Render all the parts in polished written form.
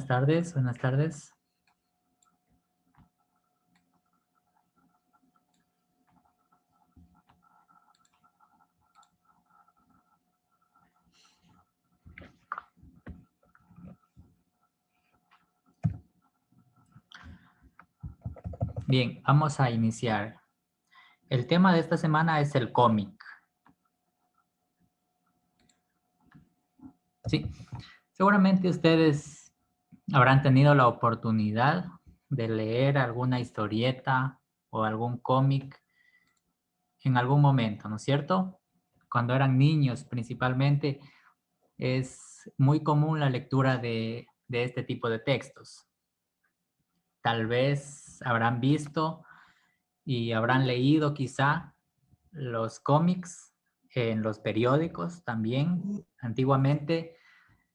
Buenas tardes, buenas tardes. Bien, vamos a iniciar. El tema de esta semana es el cómic. Sí, seguramente ustedes habrán tenido la oportunidad de leer alguna historieta o algún cómic en algún momento, ¿no es cierto? Cuando eran niños principalmente, es muy común la lectura de este tipo de textos. Tal vez habrán visto y habrán leído quizá los cómics en los periódicos también. Antiguamente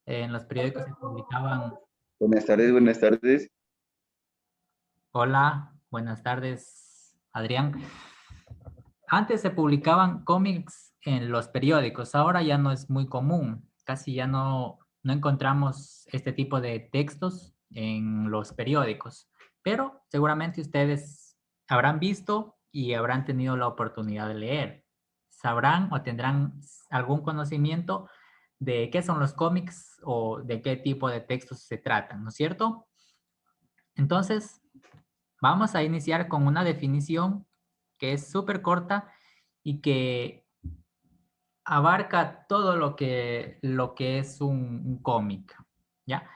en los periódicos se publicaban, Buenas tardes, buenas tardes. hola, buenas tardes, Adrián. Antes se publicaban cómics en los periódicos, ahora ya no es muy común, casi ya no encontramos este tipo de textos en los periódicos, pero seguramente ustedes habrán visto y habrán tenido la oportunidad de leer. Sabrán o tendrán algún conocimiento de qué son los cómics o de qué tipo de textos se tratan, ¿no es cierto? Entonces, vamos a iniciar con una definición que es súper corta y que abarca todo lo que es un cómic, ¿ya?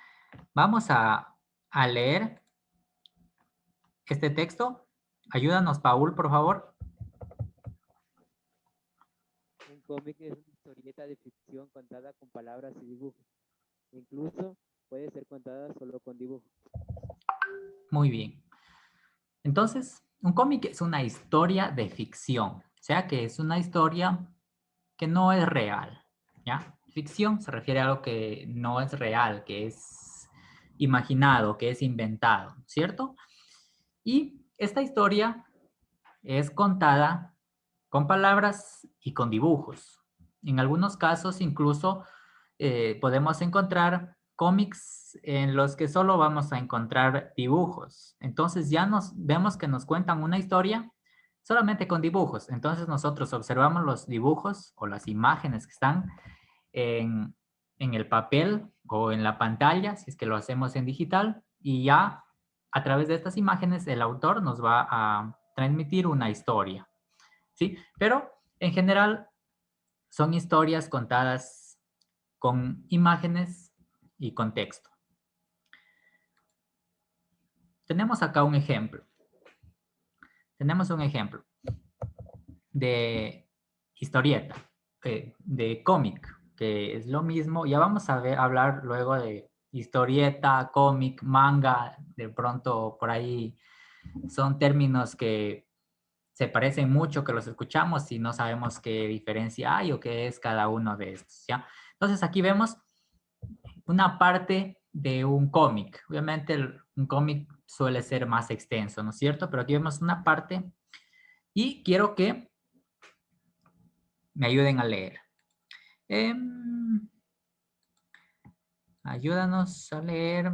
Vamos a leer este texto. Ayúdanos, Paul, por favor. Un cómic es una historieta de ficción contada con palabras y dibujos. Incluso puede ser contada solo con dibujos. Muy bien. Entonces, un cómic es una historia de ficción, o sea que es una historia que no es real, ¿ya? Ficción se refiere a algo que no es real, que es imaginado, que es inventado, ¿cierto? Y esta historia es contada con palabras y con dibujos. En algunos casos incluso podemos encontrar cómics en los que solo vamos a encontrar dibujos. Entonces ya nos vemos que nos cuentan una historia solamente con dibujos. Entonces nosotros observamos los dibujos o las imágenes que están en, en el papel o en la pantalla, si es que lo hacemos en digital, y ya a través de estas imágenes el autor nos va a transmitir una historia, ¿sí? Pero en general son historias contadas con imágenes y con texto. Tenemos acá un ejemplo. Tenemos un ejemplo de historieta, de cómic, que es lo mismo. Ya vamos a hablar luego de historieta, cómic, manga. De pronto por ahí son términos que se parecen mucho, que los escuchamos y no sabemos qué diferencia hay o qué es cada uno de estos, ¿ya? Entonces aquí vemos una parte de un cómic. Obviamente un cómic suele ser más extenso, ¿no es cierto? Pero aquí vemos una parte y quiero que me ayuden a leer. Ayúdanos a leer.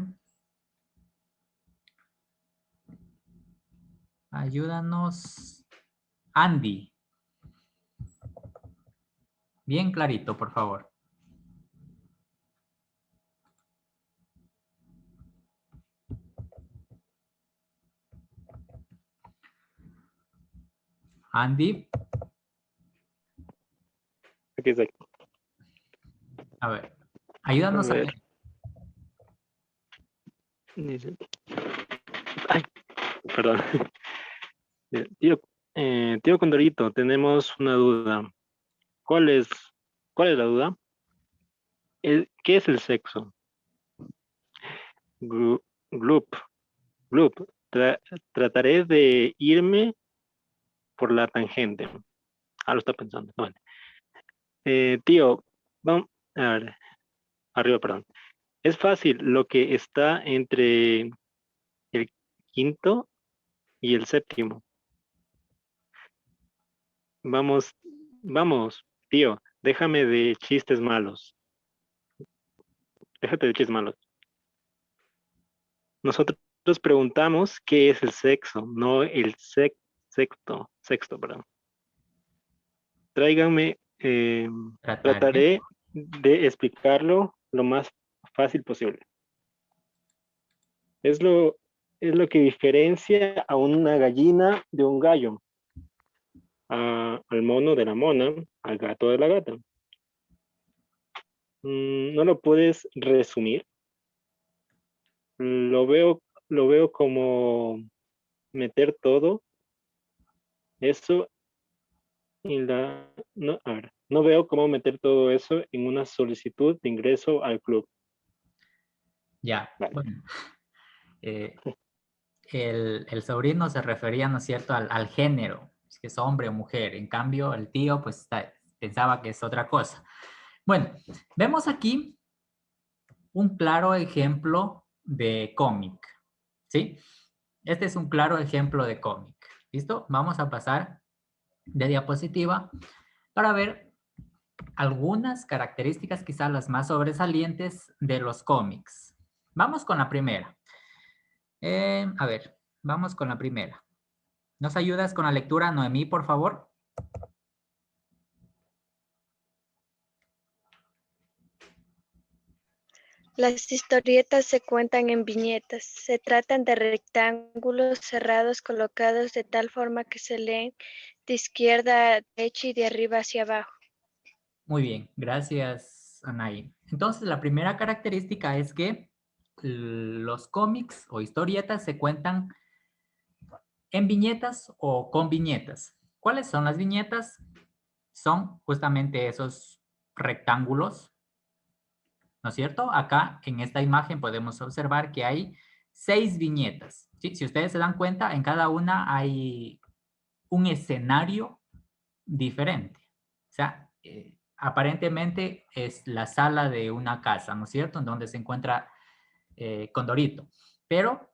Ayúdanos. Andy. Bien clarito, por favor. Andy. Aquí estoy. A ver. A Ayúdanos a ver. leer. Dice. Ay, perdón. Tío, tío Condorito, tenemos una duda. ¿Cuál es, cuál es la duda? ¿Qué es el sexo? Gloop, gloop. Trataré de irme por la tangente. Ah, lo está pensando. Bueno. Tío, vamos, a ver, arriba, perdón. Es fácil lo que está entre el quinto y el séptimo. Vamos, vamos, tío, déjame de chistes malos. Déjate de chistes malos. nosotros preguntamos qué es el sexo, no el sexto, perdón. Tráiganme, trataré de explicarlo lo más fácil posible. Es lo que diferencia a una gallina de un gallo, al mono de la mona, al gato de la gata. ¿No lo puedes resumir? Lo veo como meter todo eso en la... No, a ver, no veo cómo meter todo eso en una solicitud de ingreso al club. Ya, Vale. bueno. El sobrino se refería, ¿no es cierto?, al género, si es hombre o mujer. En cambio, el tío, pues, pensaba que es otra cosa. Bueno, vemos aquí un claro ejemplo de cómic, ¿sí? Este es un claro ejemplo de cómic. ¿Listo? Vamos a pasar de diapositiva para ver algunas características, quizás las más sobresalientes de los cómics. Vamos con la primera. A ver, vamos con la primera. ¿Nos ayudas con la lectura, Noemí, por favor? Las historietas se cuentan en viñetas. Se tratan de rectángulos cerrados colocados de tal forma que se leen de izquierda a derecha y de arriba hacia abajo. Muy bien, gracias, Anaí. Entonces, la primera característica es que los cómics o historietas se cuentan en viñetas o con viñetas. ¿Cuáles son las viñetas? Son justamente esos rectángulos, ¿no es cierto? Acá en esta imagen podemos observar que hay 6 viñetas. ¿Sí? Si ustedes se dan cuenta, en cada una hay un escenario diferente. O sea, aparentemente es la sala de una casa, ¿no es cierto? En donde se encuentra Condorito. Pero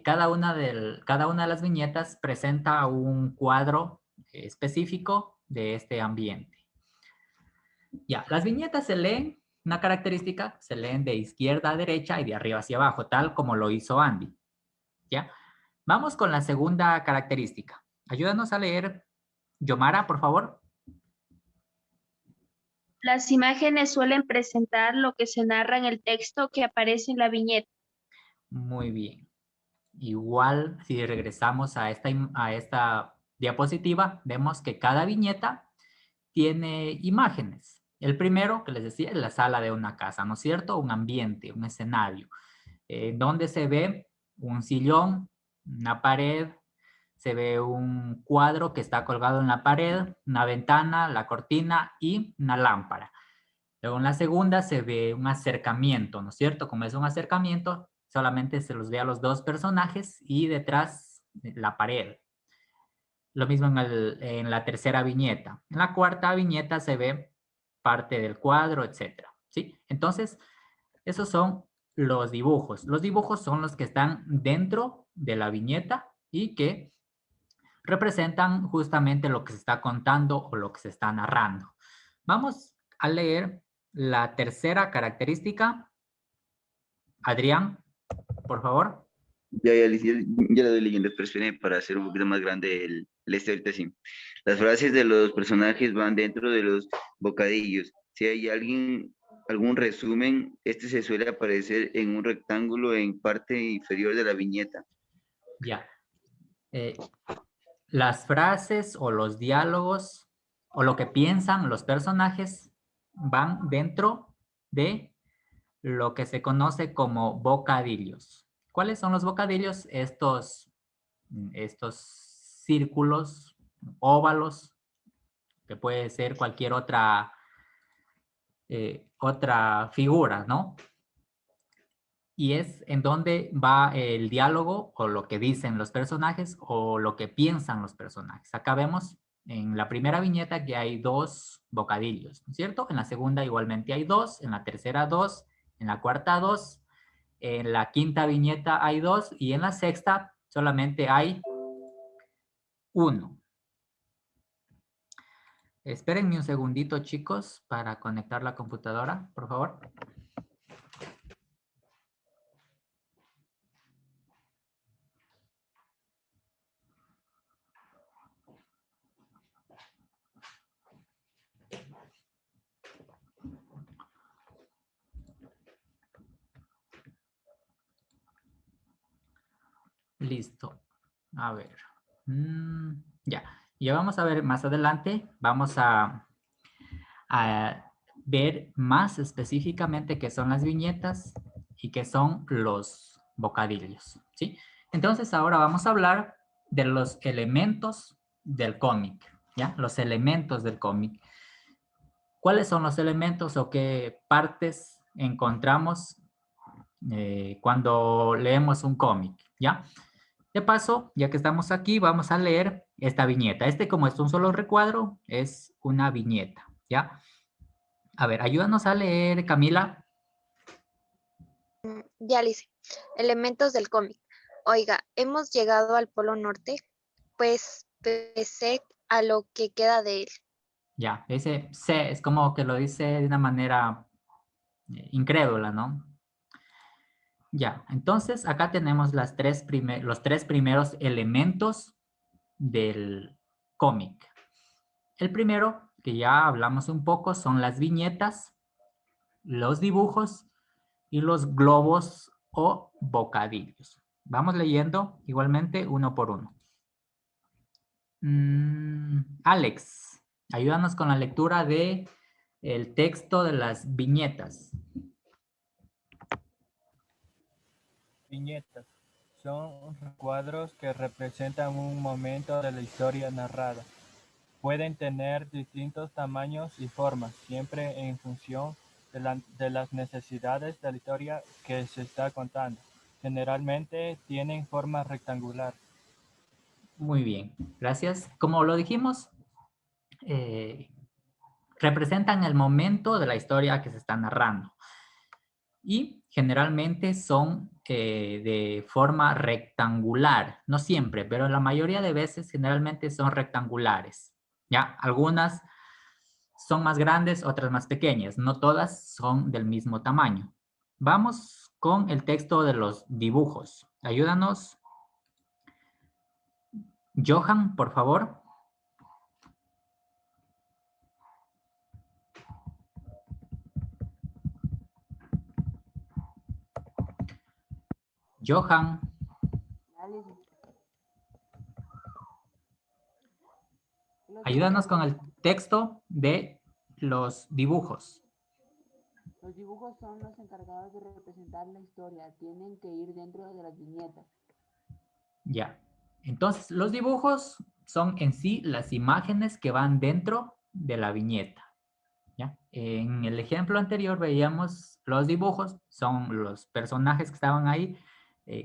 cada una de las viñetas presenta un cuadro específico de este ambiente. Ya, las viñetas se leen, una característica, se leen de izquierda a derecha y de arriba hacia abajo, tal como lo hizo Andy. ¿Ya? Vamos con la segunda característica. Ayúdanos a leer, Yomara, por favor. Las imágenes suelen presentar lo que se narra en el texto que aparece en la viñeta. Muy bien. Igual, si regresamos a esta diapositiva, vemos que cada viñeta tiene imágenes. El primero, que les decía, es la sala de una casa, ¿no es cierto? Un ambiente, un escenario, donde se ve un sillón, una pared, se ve un cuadro que está colgado en la pared, una ventana, la cortina y una lámpara. Luego en la segunda se ve un acercamiento, ¿no es cierto? Como es un acercamiento, solamente se los ve a los dos personajes y detrás la pared. Lo mismo en la tercera viñeta. En la cuarta viñeta se ve parte del cuadro, etcétera, ¿sí? Entonces, esos son los dibujos. Los dibujos son los que están dentro de la viñeta y que representan justamente lo que se está contando o lo que se está narrando. Vamos a leer la tercera característica. Adrián, por favor. Ya le doy leyendo, pero espere para hacer un poquito más grande ahorita sí. Las frases de los personajes van dentro de los bocadillos. Si hay algún resumen, este se suele aparecer en un rectángulo en parte inferior de la viñeta. Ya. Las frases o los diálogos o lo que piensan los personajes van dentro de lo que se conoce como bocadillos. ¿Cuáles son los bocadillos? Estos círculos, óvalos, que puede ser cualquier otra figura, ¿no? Y es en donde va el diálogo o lo que dicen los personajes o lo que piensan los personajes. Acá vemos en la primera viñeta que hay 2 bocadillos, ¿no es cierto? En la segunda igualmente hay 2, en la tercera 2, en la cuarta 2, en la quinta viñeta hay 2 y en la sexta solamente hay 1. Espérenme un segundito, chicos, para conectar la computadora, por favor. Listo. A ver. Ya. Ya vamos a ver más adelante. Vamos a ver más específicamente qué son las viñetas y qué son los bocadillos, ¿sí? Entonces ahora vamos a hablar de los elementos del cómic, ¿ya? Los elementos del cómic. ¿Cuáles son los elementos o qué partes encontramos cuando leemos un cómic, ¿ya? De paso, ya que estamos aquí, vamos a leer esta viñeta. Como es un solo recuadro, es una viñeta, ¿ya? A ver, ayúdanos a leer, Camila. Ya le hice. Elementos del cómic. Oiga, hemos llegado al Polo Norte, pues pese a lo que queda de él. Ya, ese C es como que lo dice de una manera incrédula, ¿no? Ya, entonces acá tenemos los tres primeros elementos del cómic. El primero, que ya hablamos un poco, son las viñetas, los dibujos y los globos o bocadillos. Vamos leyendo igualmente uno por uno. Alex, ayúdanos con la lectura de el texto de las viñetas. Viñetas son recuadros que representan un momento de la historia narrada. Pueden tener distintos tamaños y formas, siempre en función de las necesidades de la historia que se está contando. Generalmente tienen forma rectangular. Muy bien, gracias. Como lo dijimos, representan el momento de la historia que se está narrando. Y generalmente son de forma rectangular. No siempre, pero la mayoría de veces generalmente son rectangulares. ¿Ya? Algunas son más grandes, otras más pequeñas. No todas son del mismo tamaño. Vamos con el texto de los dibujos. Ayúdanos. Johan, por favor. Johan. Ayúdanos con el texto de los dibujos. Los dibujos son los encargados de representar la historia. Tienen que ir dentro de las viñetas. Ya. Entonces, los dibujos son en sí las imágenes que van dentro de la viñeta. ¿Ya? En el ejemplo anterior veíamos los dibujos, son los personajes que estaban ahí,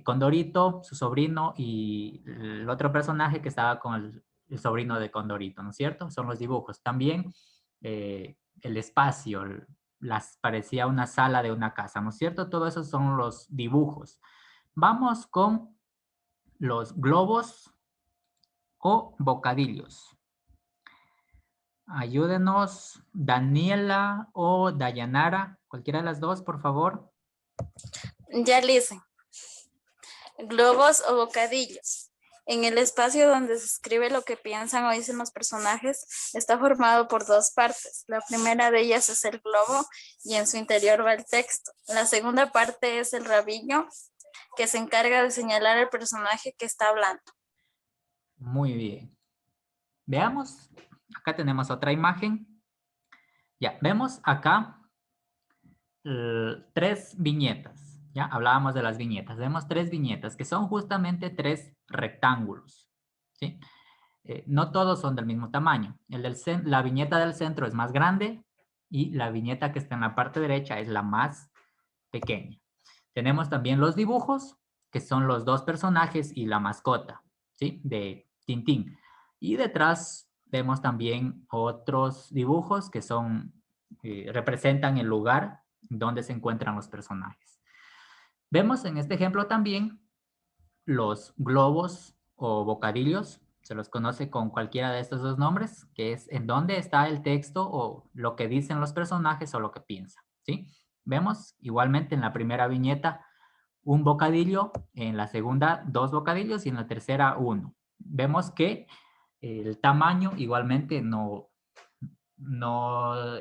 Condorito, su sobrino y el otro personaje que estaba con el sobrino de Condorito, ¿no es cierto? Son los dibujos. También el espacio, parecía una sala de una casa, ¿no es cierto? Todo eso son los dibujos. Vamos con los globos o bocadillos. Ayúdenos, Daniela o Dayanara, cualquiera de las dos, por favor. Ya le hice. Globos o bocadillos. En el espacio donde se escribe lo que piensan o dicen los personajes, está formado por dos partes. La primera de ellas es el globo y en su interior va el texto. La segunda parte es el rabillo, que se encarga de señalar al personaje que está hablando. Muy bien. Veamos, acá tenemos otra imagen. Ya, vemos acá tres viñetas. Ya, hablábamos de las viñetas. Vemos tres viñetas que son justamente tres rectángulos. ¿Sí? No todos son del mismo tamaño. La viñeta del centro es más grande y la viñeta que está en la parte derecha es la más pequeña. Tenemos también los dibujos, que son los dos personajes y la mascota, ¿sí? De Tintín. Y detrás vemos también otros dibujos que son, representan el lugar donde se encuentran los personajes. Vemos en este ejemplo también los globos o bocadillos, se los conoce con cualquiera de estos dos nombres, que es en dónde está el texto o lo que dicen los personajes o lo que piensan, ¿sí? Vemos igualmente en la primera viñeta un bocadillo, en la segunda 2 bocadillos y en la tercera 1. Vemos que el tamaño igualmente no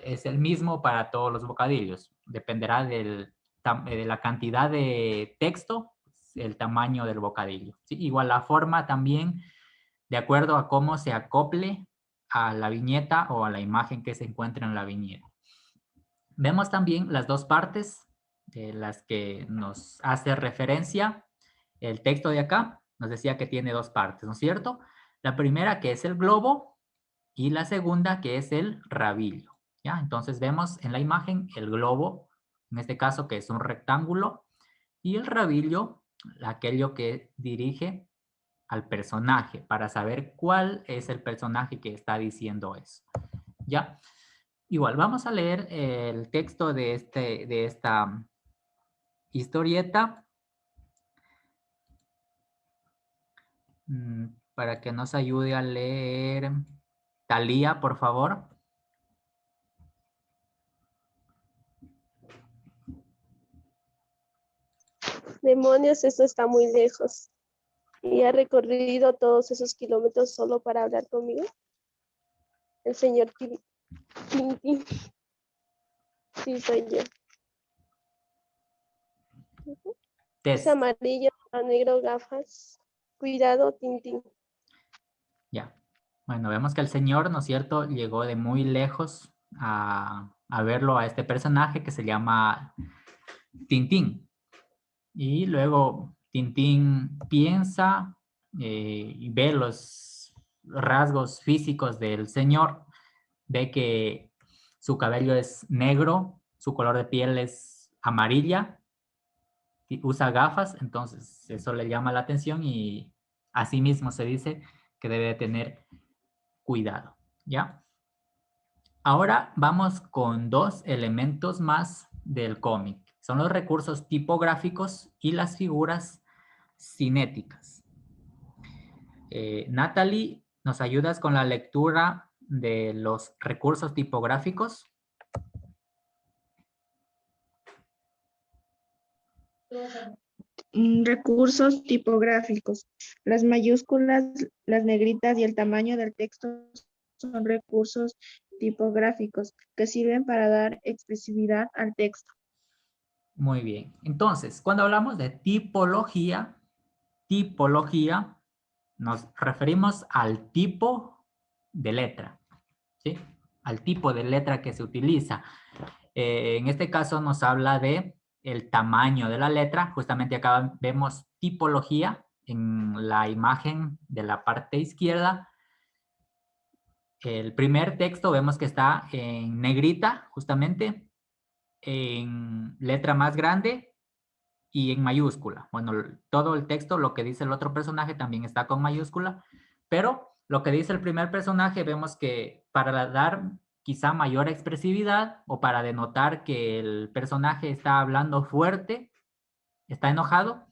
es el mismo para todos los bocadillos. Dependerá de la cantidad de texto, el tamaño del bocadillo. ¿Sí? Igual la forma también, de acuerdo a cómo se acople a la viñeta o a la imagen que se encuentra en la viñeta. Vemos también las dos partes de las que nos hace referencia el texto de acá. Nos decía que tiene dos partes, ¿no es cierto? La primera que es el globo y la segunda que es el rabillo. ¿Ya? Entonces vemos en la imagen el globo, en este caso que es un rectángulo, y el rabillo, aquello que dirige al personaje, para saber cuál es el personaje que está diciendo eso. ¿Ya? Igual, vamos a leer el texto de esta historieta para que nos ayude a leer. Talía, por favor. Demonios, esto está muy lejos. ¿Y ha recorrido todos esos kilómetros solo para hablar conmigo? El señor Tintín. Sí, soy yo. Es amarillo, a negro, gafas. Cuidado, Tintín. Ya. Bueno, vemos que el señor, ¿no es cierto?, llegó de muy lejos a verlo a este personaje que se llama Tintín. Y luego Tintín piensa y ve los rasgos físicos del señor. Ve que su cabello es negro, su color de piel es amarilla, y usa gafas, entonces eso le llama la atención y asimismo se dice que debe tener cuidado, ¿ya? Ahora vamos con dos elementos más del cómic. Son los recursos tipográficos y las figuras cinéticas. Natalie, ¿nos ayudas con la lectura de los recursos tipográficos? Recursos tipográficos. Las mayúsculas, las negritas y el tamaño del texto son recursos tipográficos que sirven para dar expresividad al texto. Muy bien. Entonces, cuando hablamos de tipología, nos referimos al tipo de letra, ¿sí? Al tipo de letra que se utiliza. En este caso nos habla de el tamaño de la letra. Justamente acá vemos tipología en la imagen de la parte izquierda. El primer texto vemos que está en negrita, justamente, en letra más grande y en mayúscula. Bueno, todo el texto, lo que dice el otro personaje también está con mayúscula, pero lo que dice el primer personaje vemos que para dar quizá mayor expresividad o para denotar que el personaje está hablando fuerte, está enojado,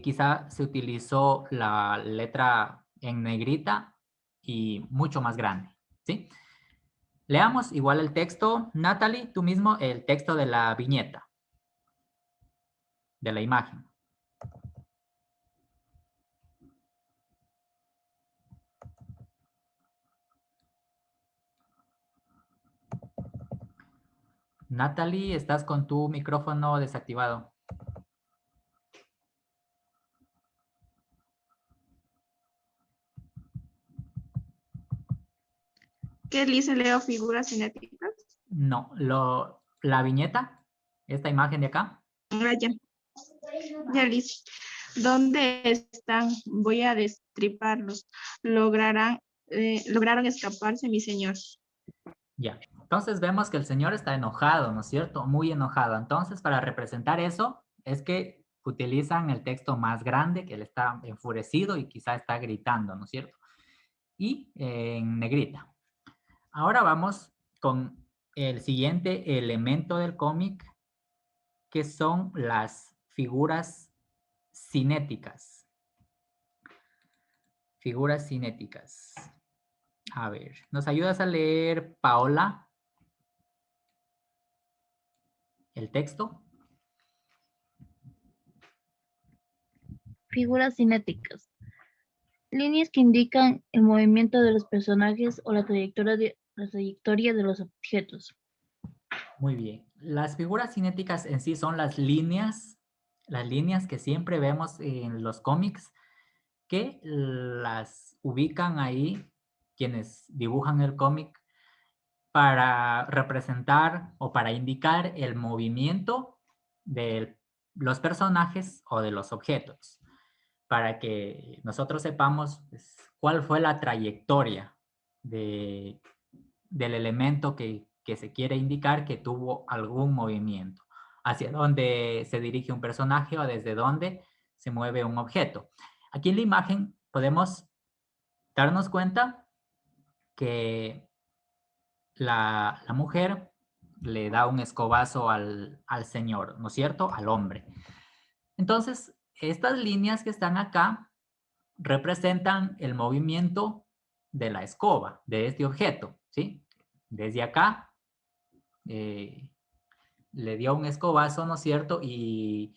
quizá se utilizó la letra en negrita y mucho más grande, ¿sí? Leamos igual el texto. Natalie, tú mismo, el texto de la viñeta, de la imagen. Natalie, estás con tu micrófono desactivado. ¿Qué dice Leo? ¿Figuras cinéticas? No, la viñeta, esta imagen de acá. Ah, ya. Ya, Liz. ¿Dónde están? Voy a destriparlos. Lograron escaparse, mi señor. Ya. Entonces vemos que el señor está enojado, ¿no es cierto? Muy enojado. Entonces, para representar eso, es que utilizan el texto más grande, que él está enfurecido y quizá está gritando, ¿no es cierto? Y en negrita. Ahora vamos con el siguiente elemento del cómic, que son las figuras cinéticas. Figuras cinéticas. A ver, ¿nos ayudas a leer, Paola, el texto? Figuras cinéticas. Líneas que indican el movimiento de los personajes o la trayectoria de los objetos. Muy bien. Las figuras cinéticas en sí son las líneas las líneas que siempre vemos en los cómics, que las ubican ahí quienes dibujan el cómic para representar o para indicar el movimiento de los personajes o de los objetos, para que nosotros sepamos pues, cuál fue la trayectoria del elemento que se quiere indicar que tuvo algún movimiento, hacia dónde se dirige un personaje o desde dónde se mueve un objeto. Aquí en la imagen podemos darnos cuenta que la mujer le da un escobazo al señor, ¿no es cierto? Al hombre. Entonces, estas líneas que están acá representan el movimiento de la escoba, de este objeto, ¿sí? Desde acá le dio un escobazo, ¿no es cierto? Y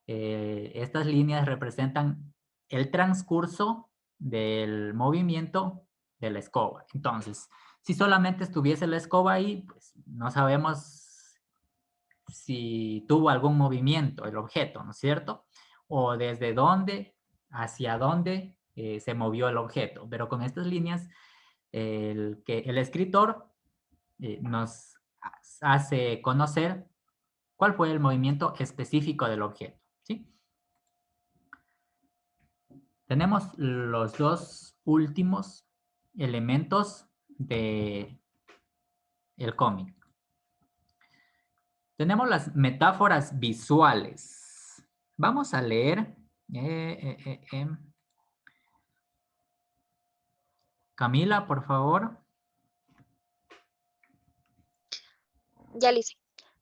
estas líneas representan el transcurso del movimiento de la escoba. Entonces, si solamente estuviese la escoba ahí, pues no sabemos si tuvo algún movimiento el objeto, ¿no es cierto? O desde dónde, hacia dónde se movió el objeto. Pero con estas líneas, el escritor nos hace conocer cuál fue el movimiento específico del objeto, ¿sí? Tenemos los dos últimos elementos del cómic. Tenemos las metáforas visuales. Vamos a leer. Camila, por favor. Ya, Lice.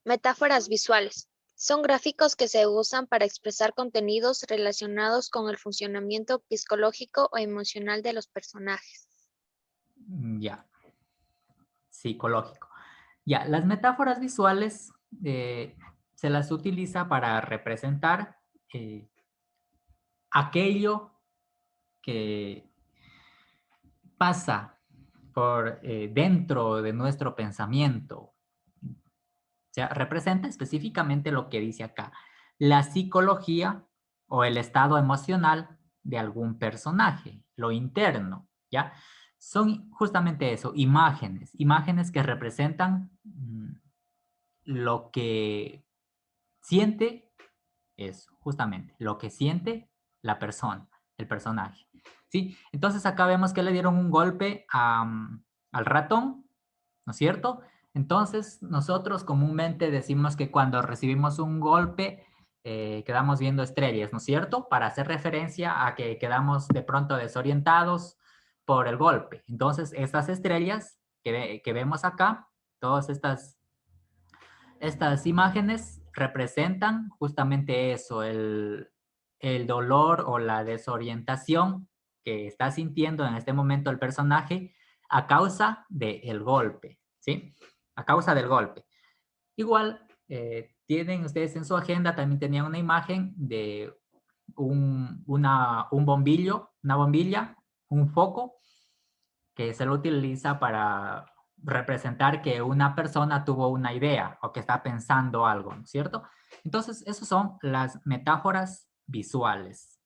Metáforas visuales. Son gráficos que se usan para expresar contenidos relacionados con el funcionamiento psicológico o emocional de los personajes. Ya. Psicológico. Ya, las metáforas visuales se las utiliza para representar aquello que pasa por dentro de nuestro pensamiento. O sea, representa específicamente lo que dice acá, la psicología o el estado emocional de algún personaje, lo interno, ¿ya? Son justamente eso, imágenes que representan lo que siente, eso, justamente, lo que siente la persona, el personaje, ¿sí? Entonces acá vemos que le dieron un golpe al ratón, ¿no es cierto? Entonces, nosotros comúnmente decimos que cuando recibimos un golpe, quedamos viendo estrellas, ¿no es cierto? Para hacer referencia a que quedamos de pronto desorientados por el golpe. Entonces, estas estrellas que vemos acá, todas estas imágenes representan justamente eso, el dolor o la desorientación que está sintiendo en este momento el personaje a causa del golpe, ¿sí? A causa del golpe. Igual, tienen ustedes en su agenda, también tenían una imagen de un bombillo, una bombilla, un foco, que se lo utiliza para representar que una persona tuvo una idea o que está pensando algo, ¿no es cierto? Entonces, esas son las metáforas visuales.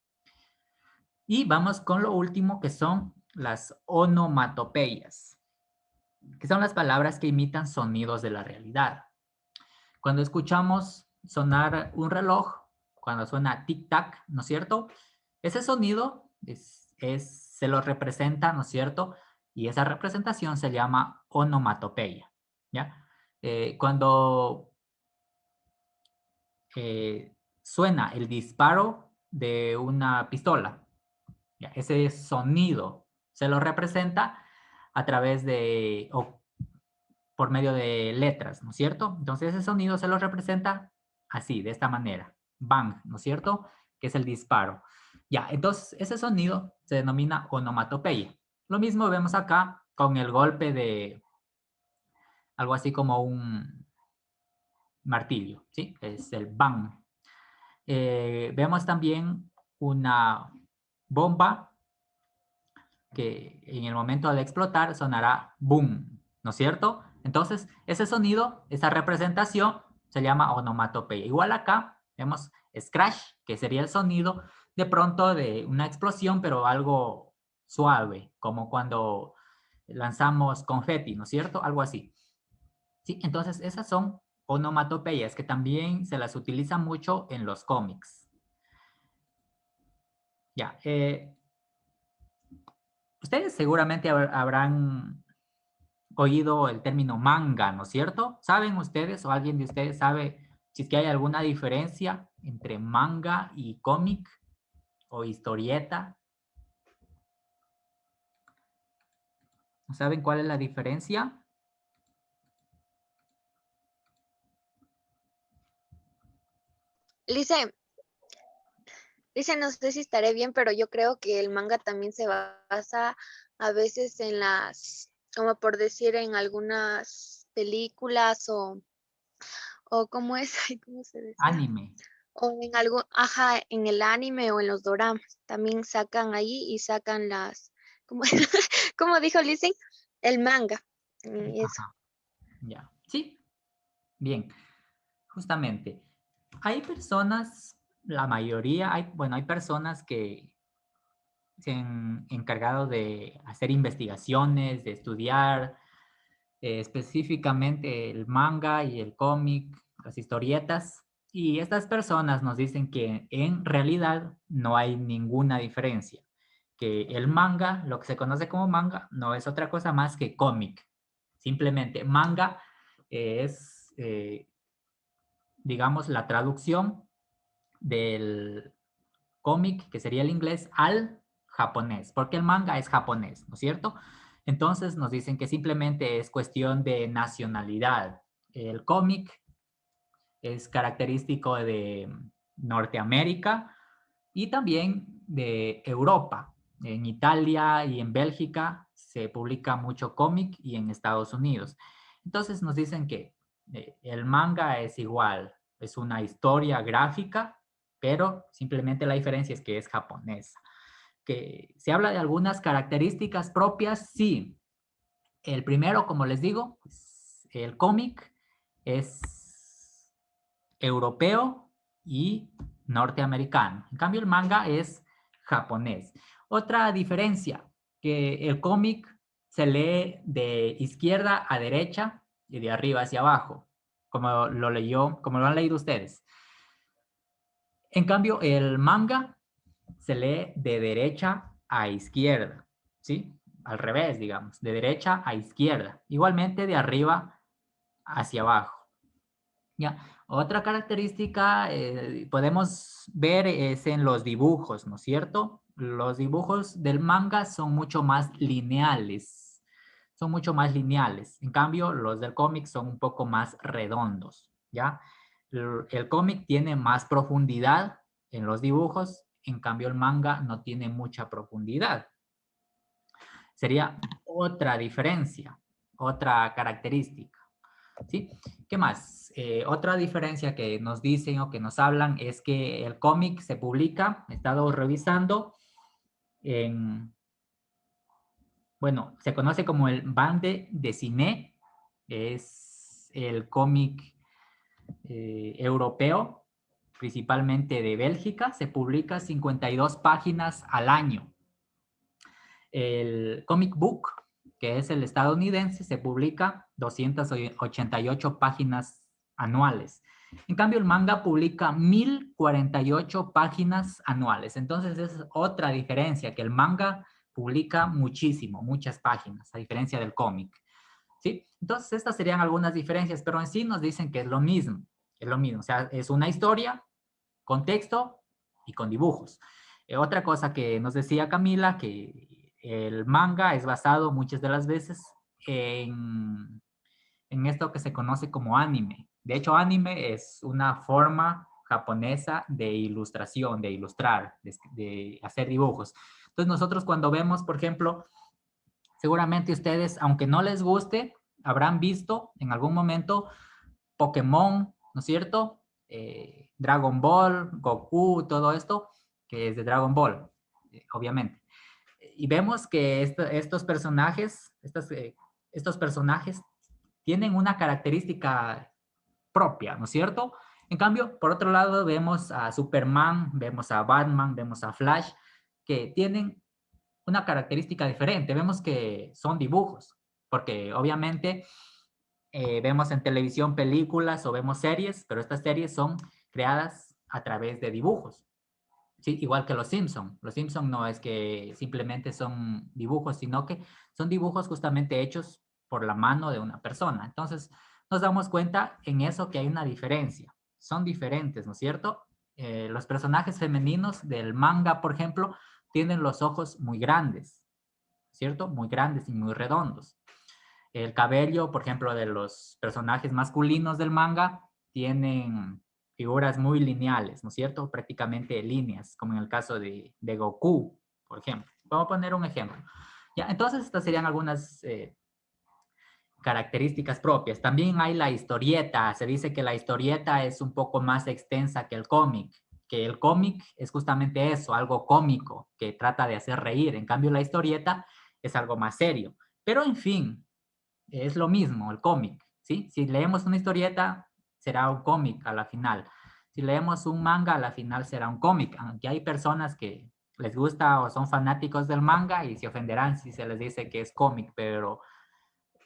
Y vamos con lo último, que son las onomatopeyas, que son las palabras que imitan sonidos de la realidad. Cuando escuchamos sonar un reloj, cuando suena tic-tac, ¿no es cierto? Ese sonido se lo representa, ¿no es cierto? Y esa representación se llama onomatopeya, ¿ya? Cuando suena el disparo de una pistola, ¿ya? Ese sonido se lo representa a través de, o por medio de letras, ¿no es cierto? Entonces ese sonido se lo representa así, de esta manera, bang, ¿no es cierto? Que es el disparo. Ya, entonces ese sonido se denomina onomatopeya. Lo mismo vemos acá con el golpe de algo así como un martillo, ¿sí? Es el bang. Vemos también una bomba que en el momento de explotar sonará boom, ¿no es cierto? Entonces, ese sonido, esa representación se llama onomatopeya. Igual acá vemos Scratch, que sería el sonido de pronto de una explosión, pero algo suave, como cuando lanzamos confeti, ¿no es cierto? Algo así. ¿Sí? Entonces, esas son onomatopeyas que también se las utiliza mucho en los cómics. Ya. Ustedes seguramente habrán oído el término manga, ¿no es cierto? ¿Saben ustedes o alguien de ustedes sabe si es que hay alguna diferencia entre manga y cómic o historieta? ¿Saben cuál es la diferencia? Lice, no sé si estaré bien, pero yo creo que el manga también se basa a veces en las, como por decir, en algunas películas o ¿cómo es? Ay, ¿cómo se dice? Anime. O en algo, ajá, en el anime o en los doramas. También sacan ahí y sacan las, ¿cómo, ¿cómo dijo Lizzie? El manga. Eso. Ajá. Ya. Sí. Bien. Justamente. Hay personas, la mayoría, bueno, hay personas que se han encargado de hacer investigaciones, de estudiar específicamente el manga y el cómic, las historietas. Y estas personas nos dicen que en realidad no hay ninguna diferencia, que el manga, lo que se conoce como manga, no es otra cosa más que cómic. Simplemente manga es, digamos, la traducción del cómic, que sería el inglés, al japonés, porque el manga es japonés, ¿no es cierto? Entonces nos dicen que simplemente es cuestión de nacionalidad. El cómic es característico de Norteamérica y también de Europa. En Italia y en Bélgica se publica mucho cómic y en Estados Unidos. Entonces nos dicen que el manga es igual, es una historia gráfica, pero simplemente la diferencia es que es japonesa. Que se habla de algunas características propias, sí. El primero, como les digo, pues, el cómic es europeo y norteamericano. En cambio, el manga es japonés. Otra diferencia, que el cómic se lee de izquierda a derecha y de arriba hacia abajo, como lo han leído ustedes. En cambio, el manga se lee de derecha a izquierda, ¿sí? Al revés, digamos, de derecha a izquierda. Igualmente de arriba hacia abajo. ¿Ya? Otra característica podemos ver es en los dibujos, ¿no es cierto? Los dibujos del manga son mucho más lineales. Son mucho más lineales. En cambio, los del cómic son un poco más redondos, ¿ya? El cómic tiene más profundidad en los dibujos, en cambio el manga no tiene mucha profundidad. Sería otra diferencia, otra característica. ¿Sí? ¿Qué más? Otra diferencia que nos dicen o que nos hablan es que el cómic se publica, he estado revisando, bueno, se conoce como el bande dessinée, es el cómic europeo, principalmente de Bélgica, se publica 52 páginas al año. El comic book, que es el estadounidense, se publica 288 páginas anuales. En cambio, el manga publica 1048 páginas anuales. Entonces, es otra diferencia, que el manga publica muchísimo, muchas páginas, a diferencia del cómic. ¿Sí? Entonces, estas serían algunas diferencias, pero en sí nos dicen que es lo mismo. Es lo mismo, o sea, es una historia con texto y con dibujos. Otra cosa que nos decía Camila, que el manga es basado muchas de las veces en esto que se conoce como anime. De hecho, anime es una forma japonesa de ilustración, de ilustrar, de hacer dibujos. Entonces nosotros cuando vemos, por ejemplo, seguramente ustedes, aunque no les guste, habrán visto en algún momento Pokémon, ¿no es cierto? Dragon Ball, Goku, todo esto, que es de Dragon Ball, obviamente. Y vemos que estos personajes tienen una característica propia, ¿no es cierto? En cambio, por otro lado, vemos a Superman, vemos a Batman, vemos a Flash, que tienen una característica diferente. Vemos que son dibujos, porque obviamente vemos en televisión películas o vemos series, pero estas series son creadas a través de dibujos. Sí, igual que los Simpson. Los Simpson no es que simplemente son dibujos, sino que son dibujos justamente hechos por la mano de una persona. Entonces, nos damos cuenta en eso que hay una diferencia. Son diferentes, ¿no es cierto? Los personajes femeninos del manga, por ejemplo, tienen los ojos muy grandes, ¿cierto? Muy grandes y muy redondos. El cabello, por ejemplo, de los personajes masculinos del manga tienen figuras muy lineales, ¿no es cierto? Prácticamente líneas, como en el caso de Goku, por ejemplo. Vamos a poner un ejemplo. Ya, entonces, estas serían algunas características propias. También hay la historieta. Se dice que la historieta es un poco más extensa que el cómic, que el cómic es justamente eso, algo cómico, que trata de hacer reír. En cambio, la historieta es algo más serio. Pero, en fin, es lo mismo, el cómic, ¿sí? Si leemos una historieta, será un cómic a la final. Si leemos un manga, a la final será un cómic. Aunque hay personas que les gusta o son fanáticos del manga y se ofenderán si se les dice que es cómic, pero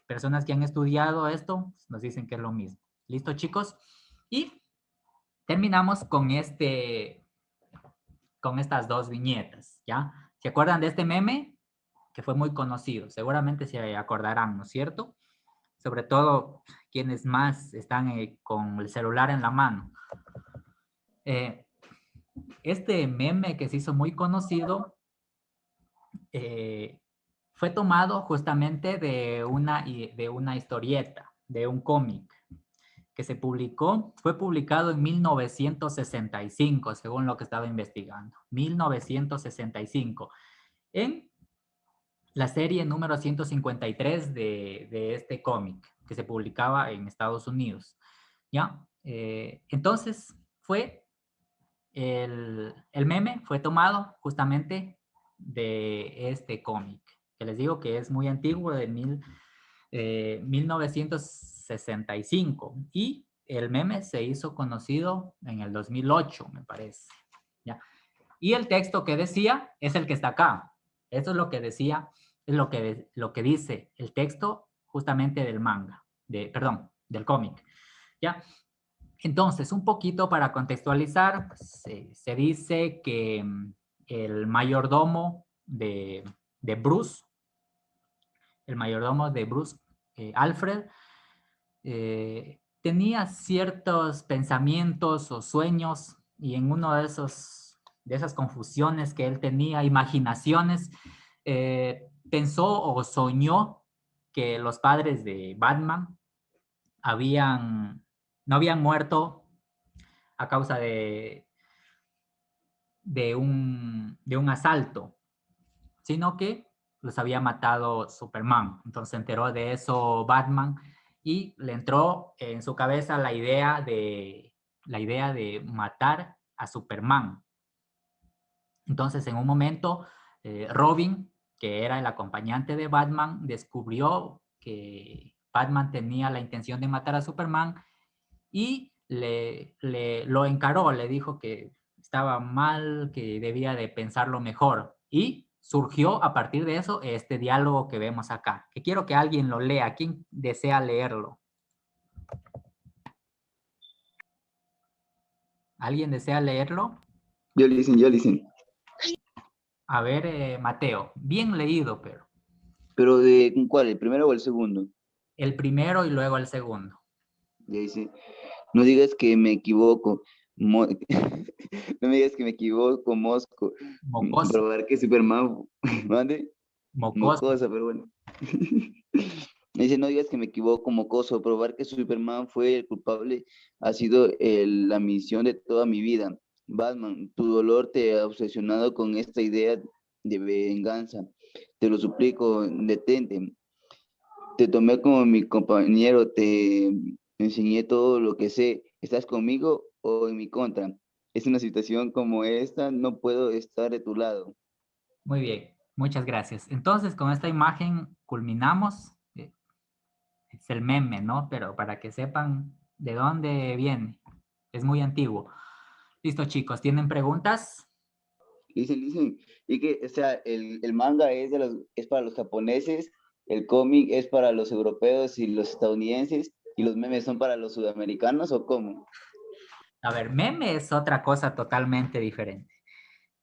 personas que han estudiado esto nos dicen que es lo mismo. ¿Listo, chicos? Y terminamos con estas dos viñetas, ¿ya? ¿Se acuerdan de este meme? Que fue muy conocido. Seguramente se acordarán, ¿no es cierto? Sobre todo quienes más están con el celular en la mano. Este meme que se hizo muy conocido fue tomado justamente de una historieta, de un cómic que fue publicado en 1965, según lo que estaba investigando. 1965. En la serie número 153 de este cómic que se publicaba en Estados Unidos. ¿Ya? Entonces, el meme fue tomado justamente de este cómic, que les digo que es muy antiguo, de 1965. Y el meme se hizo conocido en el 2008, me parece. ¿Ya? Y el texto que decía es el que está acá. Eso es lo que decía, es lo que dice el texto justamente del manga, del cómic. ¿Ya? Entonces, un poquito para contextualizar, se dice que el mayordomo de Bruce, Alfred, tenía ciertos pensamientos o sueños, y en uno de esas confusiones que él tenía, imaginaciones, pensó o soñó que los padres de Batman no habían muerto a causa de un asalto, sino que los había matado Superman. Entonces se enteró de eso Batman y le entró en su cabeza la idea de matar a Superman. Entonces, en un momento, Robin, que era el acompañante de Batman, descubrió que Batman tenía la intención de matar a Superman y lo encaró, le dijo que estaba mal, que debía de pensarlo mejor. Y surgió a partir de eso este diálogo que vemos acá, que quiero que alguien lo lea. ¿Quién desea leerlo? ¿Alguien desea leerlo? Yo listen. A ver, Mateo, bien leído, pero. ¿Pero de cuál? ¿El primero o el segundo? El primero y luego el segundo. Ya dice, no digas que me equivoco. No me digas que me equivoco, Mosco. Mocoso. Probar que Superman... ¿Mande? Mocoso. Mocosa, pero bueno. Dice, no digas que me equivoco, mocoso. Probar que Superman fue el culpable ha sido la misión de toda mi vida. Batman, tu dolor te ha obsesionado con esta idea de venganza. Te lo suplico, detente. Te tomé como mi compañero, te enseñé todo lo que sé. ¿Estás conmigo o en mi contra? Es una situación como esta, no puedo estar de tu lado. Muy bien, muchas gracias. Entonces, con esta imagen culminamos. Es el meme, ¿no? Pero para que sepan de dónde viene Es muy antiguo. Listo, chicos. ¿Tienen preguntas? Dicen, y que, o sea, el manga es para los japoneses, el cómic es para los europeos y los estadounidenses, y los memes son para los sudamericanos, ¿o cómo? A ver, meme es otra cosa totalmente diferente.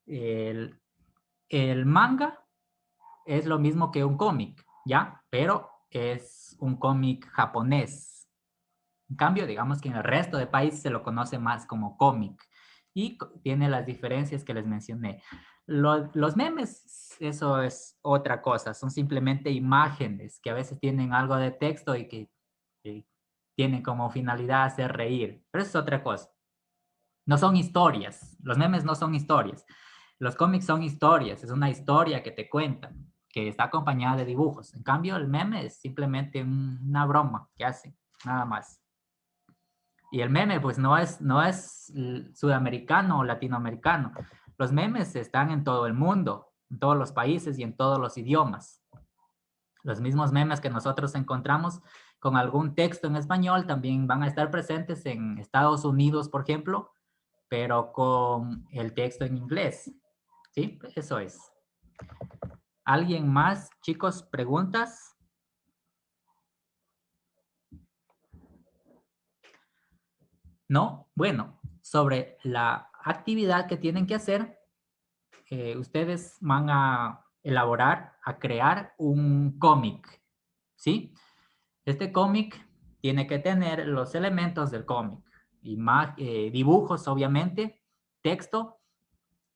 El manga es lo mismo que un cómic, ¿ya? Pero es un cómic japonés. En cambio, digamos que en el resto de países se lo conoce más como cómic y tiene las diferencias que les mencioné. Los memes, eso es otra cosa, son simplemente imágenes que a veces tienen algo de texto y que tienen como finalidad hacer reír, pero eso es otra cosa. No son historias, los memes no son historias. Los cómics son historias, es una historia que te cuentan, que está acompañada de dibujos. En cambio, el meme es simplemente una broma que hacen, nada más. Y el meme, pues, no es sudamericano o latinoamericano. Los memes están en todo el mundo, en todos los países y en todos los idiomas. Los mismos memes que nosotros encontramos con algún texto en español también van a estar presentes en Estados Unidos, por ejemplo, pero con el texto en inglés. ¿Sí? Eso es. ¿Alguien más, chicos, preguntas? ¿No? Bueno, sobre la actividad que tienen que hacer, ustedes van a elaborar, a crear un cómic, ¿sí? Este cómic tiene que tener los elementos del cómic, dibujos, obviamente, texto,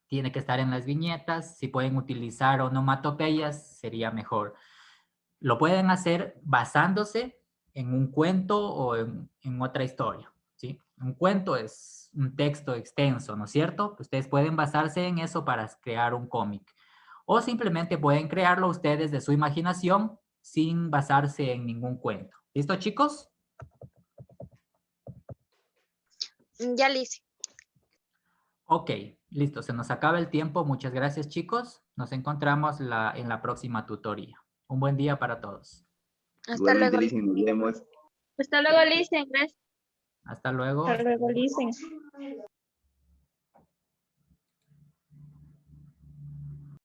tiene que estar en las viñetas, si pueden utilizar onomatopeyas, sería mejor. Lo pueden hacer basándose en un cuento o en otra historia, ¿sí? Un cuento es un texto extenso, ¿no es cierto? Ustedes pueden basarse en eso para crear un cómic. O simplemente pueden crearlo ustedes de su imaginación sin basarse en ningún cuento. ¿Listo, chicos? Ya lo hice. Ok, listo. Se nos acaba el tiempo. Muchas gracias, chicos. Nos encontramos en la próxima tutoría. Un buen día para todos. Hasta luego. Igualmente, Lizzy, nos vemos. Hasta luego, Listen. Gracias. Hasta luego. Hasta luego, Listen.